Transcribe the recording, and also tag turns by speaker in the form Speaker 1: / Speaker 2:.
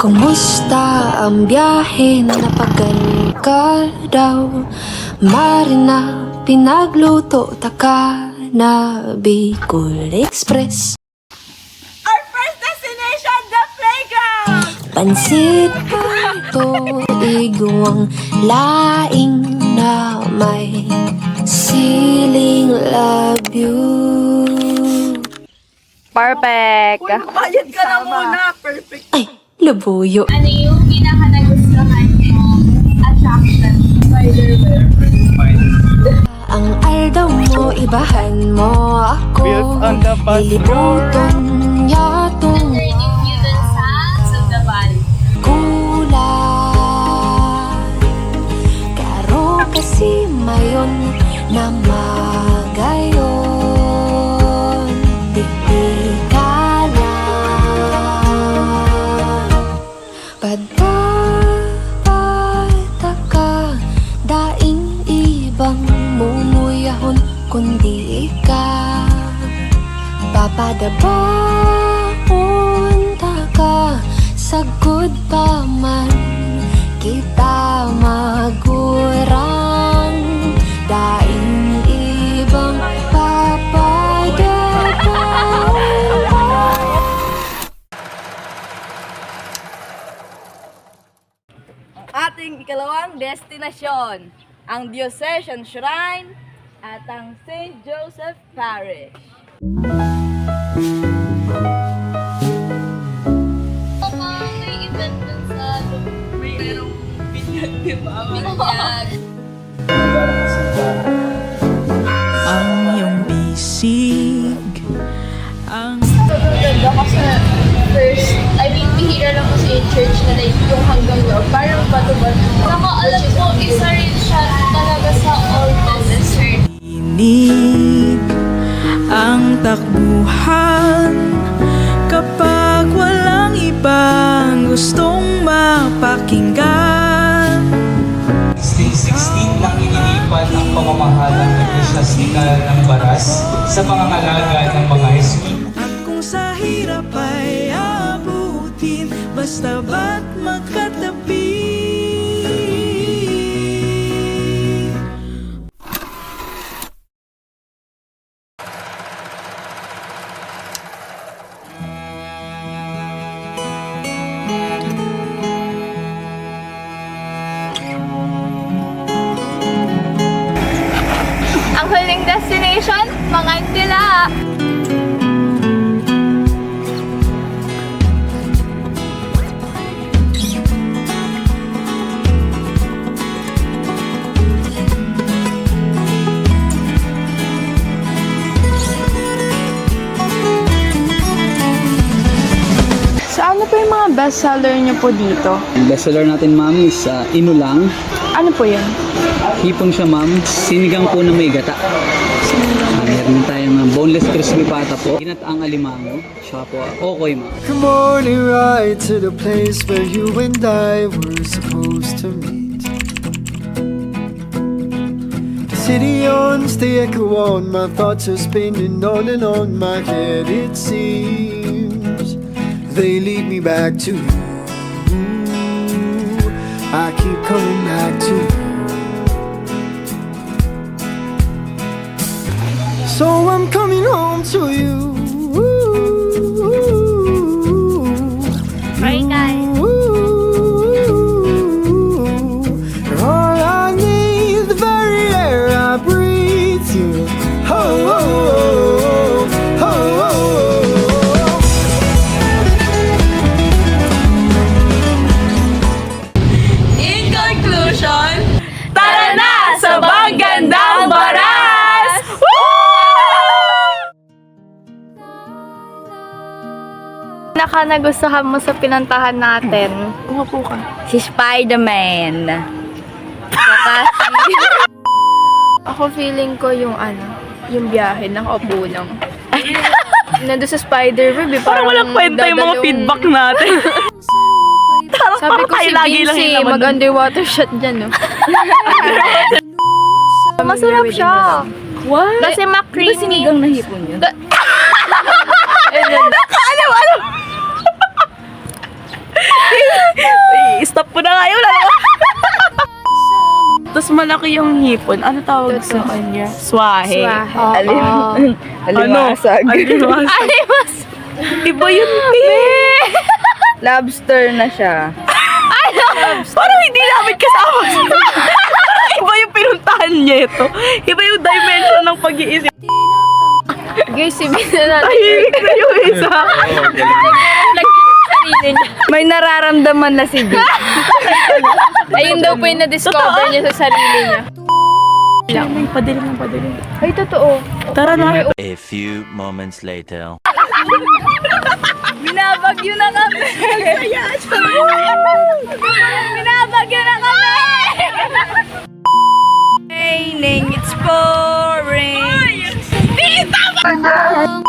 Speaker 1: Kumusta ang biyahe? Napagal ka daw. Marina, pinagluto taka na Bicol Express.
Speaker 2: Our first destination, the playground!
Speaker 1: Pansit pa ito, iguang laing na may siling love you.
Speaker 3: Perfect.
Speaker 2: Bayad ka na muna. Perfect.
Speaker 1: Ay, labuyo.
Speaker 4: Ano yung pinaka-nagustuhan mong attraction? Spider-Man.
Speaker 1: Ang aldaw mo, ibahan mo ako. Lilibutan niya tong
Speaker 4: Learning you dun sa Sounds of the Valley.
Speaker 1: kulan. Karo kasi mayon na magayon. Titikalan. Padapata ka, daing ibang mumuyahon kundi ikaw. Papadabahon ta ka, sagod pa man kita magurang. Daing ibang papadabahon.
Speaker 2: Ating ikalawang destinasyon, ang Diocesan Shrine at ang St. Joseph Parish.
Speaker 4: May event dun sa
Speaker 2: Mayroong binyag, di ba?
Speaker 4: Binyag.
Speaker 5: Ang iyong bisig, ang
Speaker 4: Ganda kasi first, bihira lang kasi yung church na like yung hanggang loob. Parang bato-bato. Saka alam ko, isa rin siya talaga sa Old Desert.
Speaker 5: inig, ang takbuhan kapag walang ibang gustong mapakinggan.
Speaker 6: 1616 nang inilipan ang pamamahalang eklesyastikal ng Baras sa pangangalaga ng mga Jesuit.
Speaker 5: At kung sa hirap ay abutin, basta ba't magkatabi?
Speaker 4: Ang huling destination, Mangantila.
Speaker 3: So ano po yung mga bestseller niyo po dito?
Speaker 7: Ang bestseller natin, ma'am, is inulang.
Speaker 3: Ano po yun?
Speaker 7: Hipon siya, ma'am. Sinigang po na may gata. Meron din tayong boneless crispy pata po. Ginataang alimango. Tsaka po, okoy, ma'am.
Speaker 8: Come on and ride to the place where you and I were supposed to meet. The city owns the echo on, my thoughts are spinning on and on my head, it seems. They lead me back to you. I keep coming back to you. So I'm coming home to you.
Speaker 4: Right, guys.
Speaker 8: You're all I need, the very air I breathe. You. Oh, oh, oh, oh, oh, oh.
Speaker 2: In conclusion, tara na sa Magandang Baras!
Speaker 3: Nagustuhan mo sa pinantahan natin?
Speaker 2: Umupo ka.
Speaker 3: Si Spider-Man. Saka si... Ako feeling ko yung yung biyahe, nakaupo lang. Nandun sa Spider-Web,
Speaker 2: Parang walang kwenta yung mga feedback natin.
Speaker 3: Sabi ko si
Speaker 2: lagi lang
Speaker 3: Vince,
Speaker 2: yung laman nun.
Speaker 3: mag-underwater shot dyan, no? Masarap siya. What? Kasi
Speaker 2: Di
Speaker 3: ma-creamy.
Speaker 2: ba sinigang na hipon yun?
Speaker 3: Alam!
Speaker 2: malaki yung hipon, ano tawag sa kanya? Swahe.
Speaker 9: Alimasag.
Speaker 2: Alimasag. Iba yun,
Speaker 9: Lobster na siya.
Speaker 2: Parang hindi namin kasama. Iba yung pinuntahan niya ito. Iba yung dimension ng pag-iisip.
Speaker 4: Guys, sabihin na natin.
Speaker 2: Tahimik na yung isa.
Speaker 9: May nararamdaman na si B.
Speaker 4: Ayun daw po yung na-discover niya sa sarili niya.
Speaker 2: Padilim.
Speaker 4: Ay, totoo.
Speaker 2: Tara na.
Speaker 10: A few moments later.
Speaker 9: Binabagyo na kami. Binabagyo na kami. Raining, it's pouring.
Speaker 1: Ang